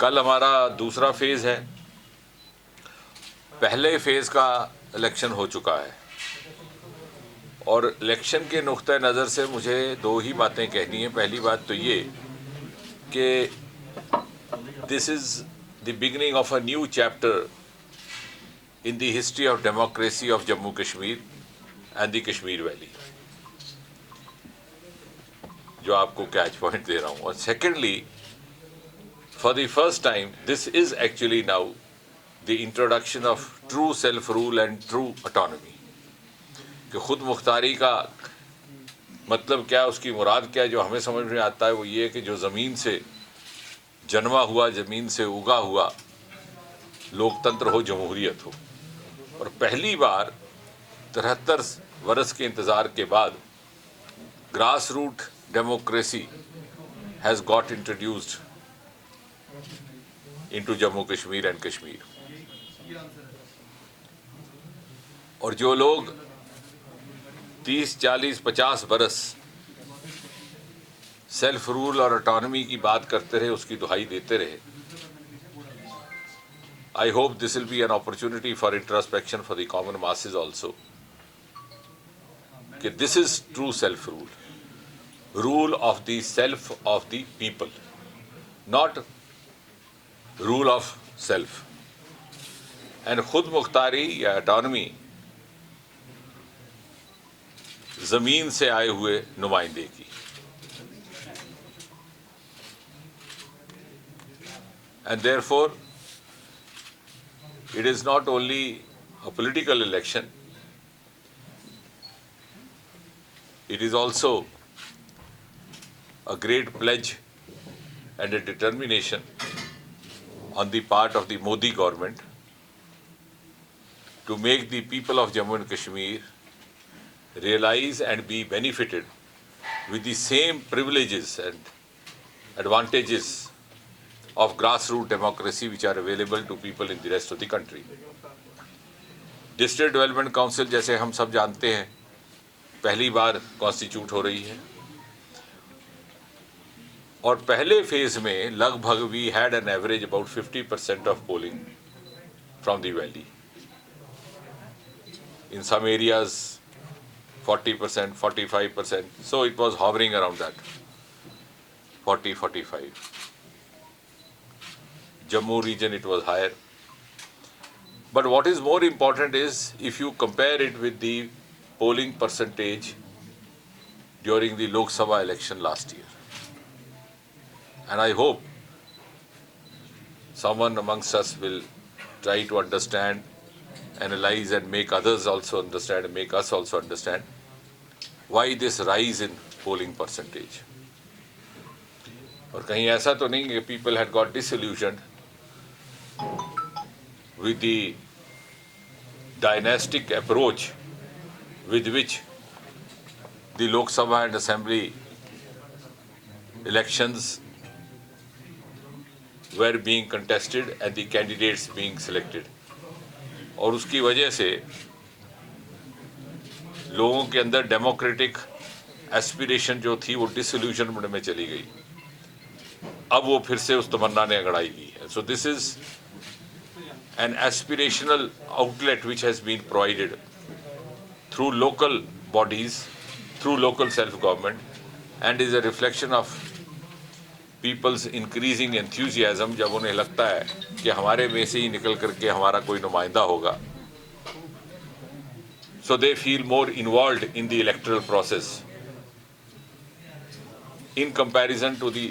कल हमारा दूसरा फेज़ है। पहले फेज़ का इलेक्शन हो चुका है और इलेक्शन के नुक्ते नज़र से मुझे दो ही बातें कहनी है। पहली बात तो ये कि this is the beginning of a new chapter in the history of democracy of Jammu Kashmir and the Kashmir valley, जो आपको कैच पॉइंट दे रहा हूँ। और secondly, for the first time this is actually now the introduction of true self-rule and true autonomy, कि खुद मुख्तारी का मतलब क्या, उसकी मुराद क्या है, जो हमें समझ में आता है वो ये है कि जो ज़मीन से जन्मा हुआ, ज़मीन से उगा हुआ लोकतंत्र हो, जमहूरियत हो। और पहली बार 73 वर्ष के इंतज़ार के बाद grass root democracy has got introduced into Jammu Kashmir and Kashmir. और जो लोग 30, 40, 50 बरस सेल्फ रूल और ऑटोनॉमी की बात करते रहे, उसकी दुहाई देते रहे, I hope this will be an opportunity for introspection for the common masses also, कि this is true self rule, rule of the self of the people, not rule of self. And खुद मुख्तारी या autonomy जमीन से आए हुए नुमाइंदे की। And therefore, it is not only a political election, it is also a great pledge and a determination on the part of the Modi government to make the people of Jammu and Kashmir realize and be benefited with the same privileges and advantages of grassroots democracy which are available to people in the rest of the country. District development council, जैसे हम सब जानते हैं, पहली बार constitute हो रही है और पहले फेज में लगभग we had an average about 50% of polling from the valley. In some areas 40%, 45%, so it was hovering around that 40, 45. Jammu region it was higher. But what is more important is if you compare it with the polling percentage during the Lok Sabha election last year. And I hope someone amongst us will try to understand, analyze and make others also understand and make us also understand why this rise in polling percentage. और कहीं ऐसा तो नहीं कि people had got disillusioned with the dynastic approach with which the Lok Sabha and Assembly elections were being contested and the candidates being selected. और उसकी वजह से लोगों के अंदर डेमोक्रेटिक एस्पिरेशन जो थी वो डिसइल्यूजनमेंट में चली गई। अब वो फिर से उस तमन्ना ने अगड़ाई ली है। So this is an aspirational outlet which has been provided through local bodies, through local self-government, and is a reflection of people's increasing enthusiasm, जब उन्हें लगता है कि हमारे में से ही निकल करके हमारा कोई नुमाइंदा होगा। So they feel more involved in the electoral process in comparison to the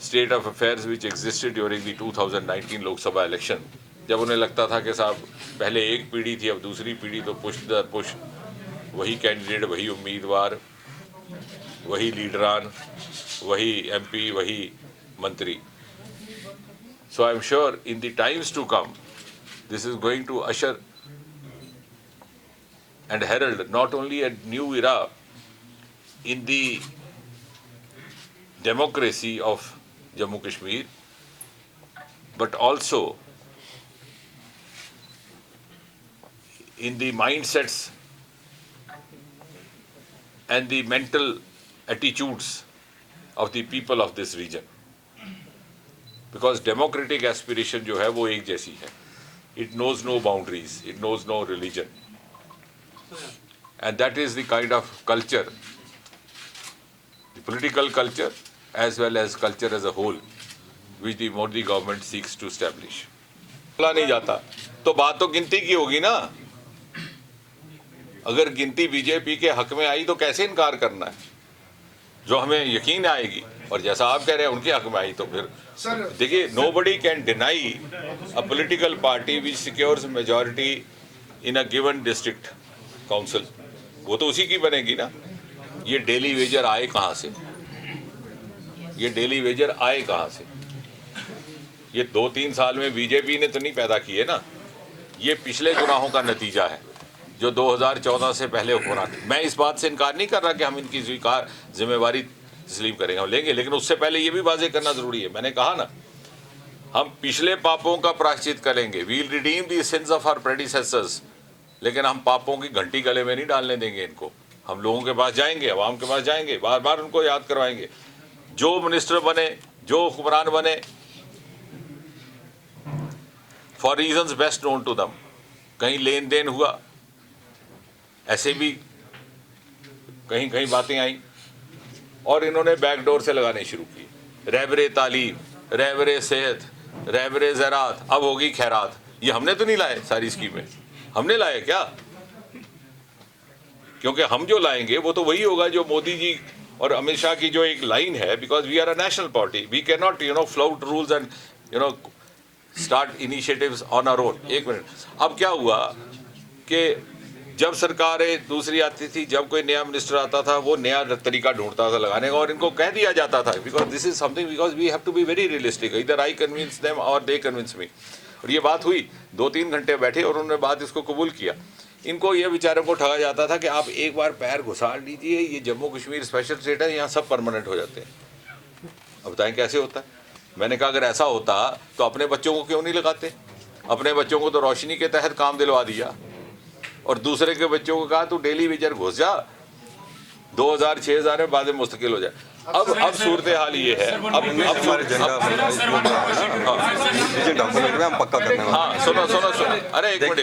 state of affairs which existed during the 2019 Lok Sabha election, जब उन्हें लगता था कि साहब पहले एक पीढ़ी थी, अब दूसरी पीढ़ी, तो पुश दर पुश वही कैंडिडेट, वही उम्मीदवार, वही लीडरान, वही एमपी, वही मंत्री. So I am sure in the times to come, this is going to usher and herald not only a new era in the democracy of Jammu Kashmir, but also in the mindsets and the mental attitudes of the people of this region. Because democratic aspiration जो है वो एक जैसी है. It knows no boundaries, it knows no religion. And that is the kind of culture, the political culture as well as culture as a whole, which the Modi government seeks to establish. बोला नहीं जाता तो बात तो गिनती की होगी ना. अगर गिनती बीजेपी के हक में आई तो कैसे इनकार करना है, जो हमें यकीन आएगी. और जैसा आप कह रहे हैं उनके हक में आई तो फिर देखिए, nobody can deny a political party which secures majority in a given district council. वो तो उसी की बनेगी ना. ये डेली वेजर आए कहाँ से, ये डेली वेजर आए कहाँ से? ये 2-3 साल में बीजेपी ने तो नहीं पैदा किए ना. ये पिछले चुनावों का नतीजा है जो 2014 से पहले हो रहा था. मैं इस बात से इनकार नहीं कर रहा कि हम इनकी स्वीकार जिम्मेवारी तस्लीम करेंगे, हम लेंगे, लेकिन उससे पहले ये भी वाज़ेह करना ज़रूरी है. मैंने कहा ना, हम पिछले पापों का प्रायश्चित करेंगे, we'll redeem the sins of our predecessors, लेकिन हम पापों की घंटी गले में नहीं डालने देंगे इनको. हम लोगों के पास जाएंगे, अवाम के पास जाएंगे, बार बार उनको याद करवाएंगे. जो मिनिस्टर बने, जो हुक्मरान बने, for reasons best known to them, कहीं लेन देन हुआ, ऐसे भी कहीं कहीं बातें आई और इन्होंने बैकडोर से लगाने शुरू की. रहबरे तालीम, रहबरे सेहत, रहबरे ज़रात, अब होगी खैरात. ये हमने तो नहीं लाए सारी स्कीमें, हमने लाए क्या? क्योंकि हम जो लाएंगे वो तो वही होगा जो मोदी जी और अमित शाह की जो एक लाइन है. Because we are a national party, we can not flout rules and start initiatives on our own. एक मिनट, अब क्या हुआ कि जब सरकारें दूसरी आती थी, जब कोई नया मिनिस्टर आता था, वो नया तरीका ढूंढता था लगाने का और इनको कह दिया जाता था because this is something, because we have to be very realistic, इधर आई कन्विंस देम और दे कन्विंस मी. और ये बात हुई, 2-3 घंटे बैठे और उन्होंने बात इसको कबूल किया. इनको ये बेचारों को ठगा जाता था कि आप एक बार पैर घुसा लीजिए, ये जम्मू कश्मीर स्पेशल स्टेट है, यहाँ सब परमानेंट हो जाते हैं. अब बताएं कैसे होता है? मैंने कहा अगर ऐसा होता तो अपने बच्चों को क्यों नहीं लगाते? अपने बच्चों को तो रोशनी के तहत काम दिलवा दिया और दूसरे के बच्चों को कहा तू डेली वेजर घुस जा, 2000-6000 में बाद में मुस्तकिल हो जाए. अब सूरत हाल ये है. अब हम पक्का करने वाले. हाँ सुनो, अरे एक मिनट,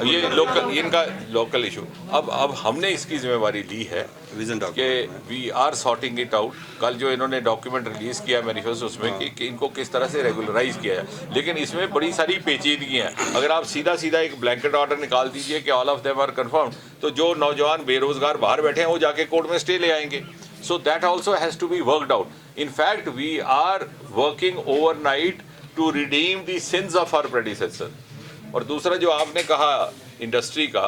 ये लोकल, इनका लोकल इशू. अब हमने इसकी जिम्मेवारी ली है कि we are sorting it out. कल जो इन्होंने डॉक्यूमेंट रिलीज किया मैनिफेस्टो, उसमें कि इनको किस तरह से रेगुलराइज किया है, लेकिन इसमें बड़ी सारी पेचीदगियाँ हैं. अगर आप सीधा एक ब्लैंकेट ऑर्डर निकाल दीजिए कि all of them are confirmed, तो जो नौजवान बेरोजगार बाहर बैठे हैं वो जाके कोर्ट में स्टे ले आएंगे. So that also has to be worked out. In fact, we are working overnight to redeem the sins of our predecessor. और दूसरा जो आपने कहा इंडस्ट्री का,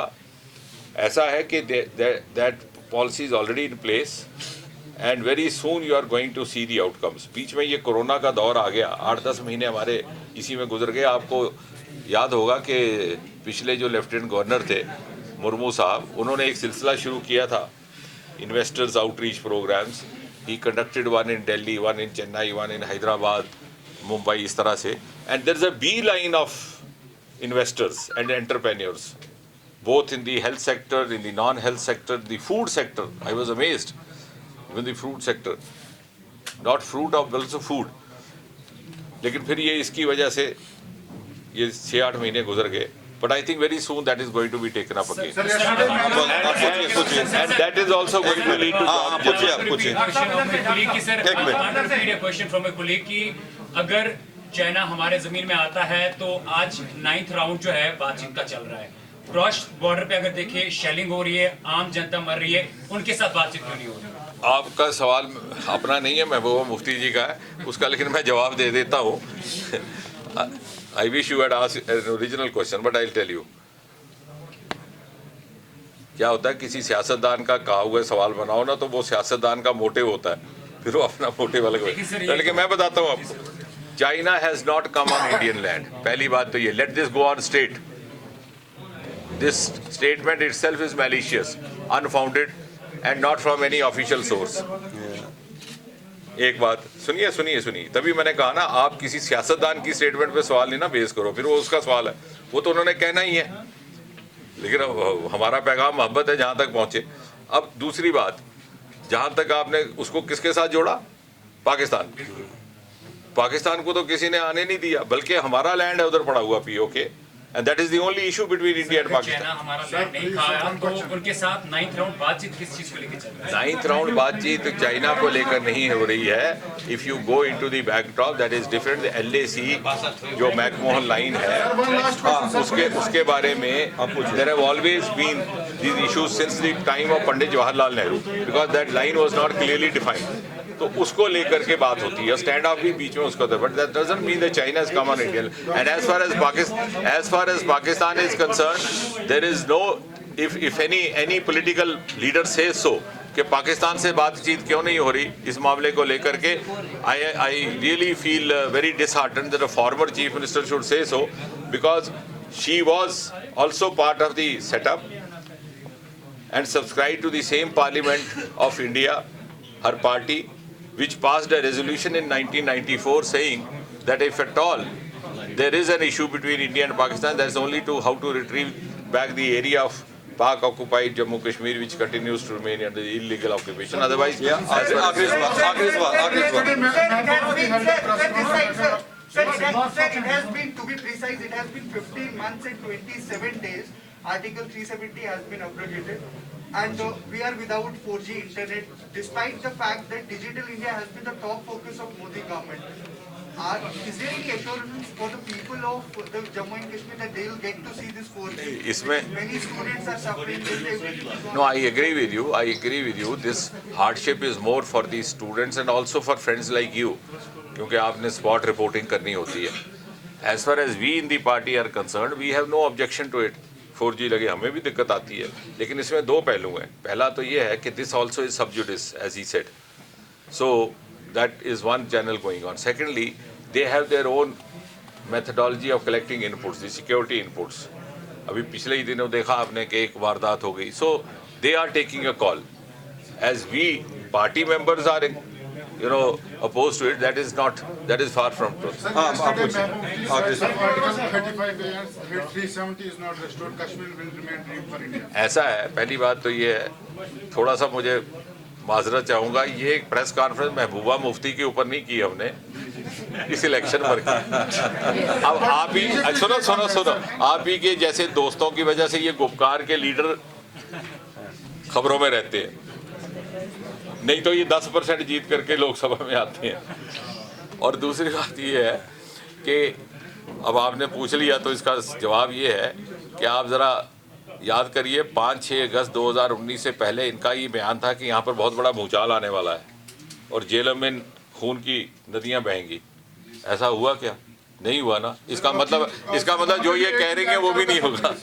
ऐसा है कि that policy is already in place and very soon you are going to see the outcomes. बीच में ये कोरोना का दौर आ गया, 8-10 महीने हमारे इसी में गुजर गए. आपको याद होगा कि पिछले जो लेफ्टिनेंट गवर्नर थे मुर्मू साहब, उन्होंने एक सिलसिला शुरू किया था, investors outreach programs. He conducted one in Delhi, one in Chennai, one in Hyderabad, Mumbai, इस तरह से. And there is a beeline of investors and entrepreneurs, both in the health sector, in the non-health sector, the food sector. I was amazed. Even the fruit sector, not fruit of also food. लेकिन फिर ये इसकी वजह से ये 6-8 महीने गुजर गए. But I think very soon that is going to be taken up again. And that is also going to lead to job question from a colleague कि अगर चाइना हमारे जमीन में आता है तो आज 9th राउंड जो है बातचीत का चल रहा है. क्रॉस बॉर्डर पे अगर देखिए शेलिंग हो रही है, आम जनता मर रही है, उनके साथ बातचीत क्यों नहीं हो रही? आपका सवाल अपना नहीं है, महबूबा मुफ्ती जी का है उसका, लेकिन मैं जवाब दे देता हूँ. I wish you had asked an original question, but I'll tell you. क्या होता है, किसी सियासतदान का कहा हुआ सवाल बनाओ ना तो वो सियासतदान का मोटिव होता है, फिर वो अपना मोटिव अलग होता है. लेकिन मैं बताता हूँ आपको, China has not come on Indian land. पहली बात तो ये, let this go on state. This statement itself is malicious, unfounded and not from any official source. एक बात सुनिए, तभी मैंने कहा ना, आप किसी सियासतदान की स्टेटमेंट पे सवाल नहीं ना बेस करो, फिर वो उसका सवाल है, वो तो उन्होंने कहना ही है, लेकिन हमारा पैगाम मोहब्बत है जहाँ तक पहुँचे. अब दूसरी बात, जहाँ तक आपने उसको किसके साथ जोड़ा, पाकिस्तान. पाकिस्तान को तो किसी ने आने नहीं दिया, बल्कि हमारा लैंड है उधर पड़ा हुआ PoK, and that is the only issue between India and China Pakistan. हमारा लैंड नहीं खाया तो उनके साथ 9th राउंड बातचीत किस चीज को लेकर चल रहा है? 9th राउंड बातचीत चाइना को लेकर नहीं हो रही है। If you go into the backdrop that is different. LAC जो मैकमोहन लाइन है, उसके बारे में there have always been these issues since the time of Pandit Jawaharlal Nehru, because that line was not clearly defined. तो उसको लेकर के बात होती है, स्टैंड ऑफ भी बीच में उसका होता है, but that doesn't mean that China is come on India. And as far as Pakistan is concern, there is no, if any political leader says so कि पाकिस्तान से बातचीत क्यों नहीं हो रही इस मामले को लेकर के, I really feel very disheartened that a former chief minister should say so, because she was also part of the setup and subscribed to the same parliament of India, her party, which passed a resolution in 1994 saying that if at all there is an issue between India and Pakistan, that's only to how to retrieve back the area of Pak-occupied Jammu Kashmir, which continues to remain under illegal occupation. Otherwise, आखिरी सवाल Sir, it has been, to be precise, it has been 15 months and 27 days. Article 370 has been abrogated, and we are without 4G internet, despite the fact that Digital India has been the top focus of Modi government. Is there any assurance for the people of the Jammu and Kashmir that they will get to see this 4G? इसमें Many students are suffering. No, I agree with you. I agree with you. This hardship is more for the students and also for friends like you, क्योंकि आपने spot reporting करनी होती है. As far as we in the party are concerned, we have no objection to it. 4G लगे, हमें भी दिक्कत आती है, लेकिन इसमें दो पहलू हैं. पहला तो ये है कि this also is sub judice, as he said. So that is one channel going on. Secondly, they have their own methodology of collecting inputs, the security inputs. अभी पिछले ही दिनों देखा आपने कि एक वारदात हो गई. So they are taking a call. As we party members are, opposed to it, that is far from truth. आखिरी सवाल Article 35 and 370 is not restored. Kashmir will remain dream for India. ऐसा है, पहली बात तो ये है, थोड़ा सा मुझे माजरत चाहूँगा, ये एक प्रेस कॉन्फ्रेंस महबूबा मुफ्ती के ऊपर नहीं की हमने, इस इलेक्शन पर की. अब आप ही सुनो, आप ही के जैसे दोस्तों की वजह से ये गुपकार के लीडर खबरों में रहते हैं, नहीं तो ये 10% जीत करके लोकसभा में आते हैं. और दूसरी बात ये है कि अब आपने पूछ लिया तो इसका जवाब ये है कि आप ज़रा याद करिए 5-6 अगस्त 2019 से पहले इनका ये बयान था कि यहाँ पर बहुत बड़ा भूचाल आने वाला है और जेलों में खून की नदियाँ बहेंगी. ऐसा हुआ क्या? नहीं हुआ ना. इसका मतलब जो ये कह रहे हैं वो भी नहीं होगा.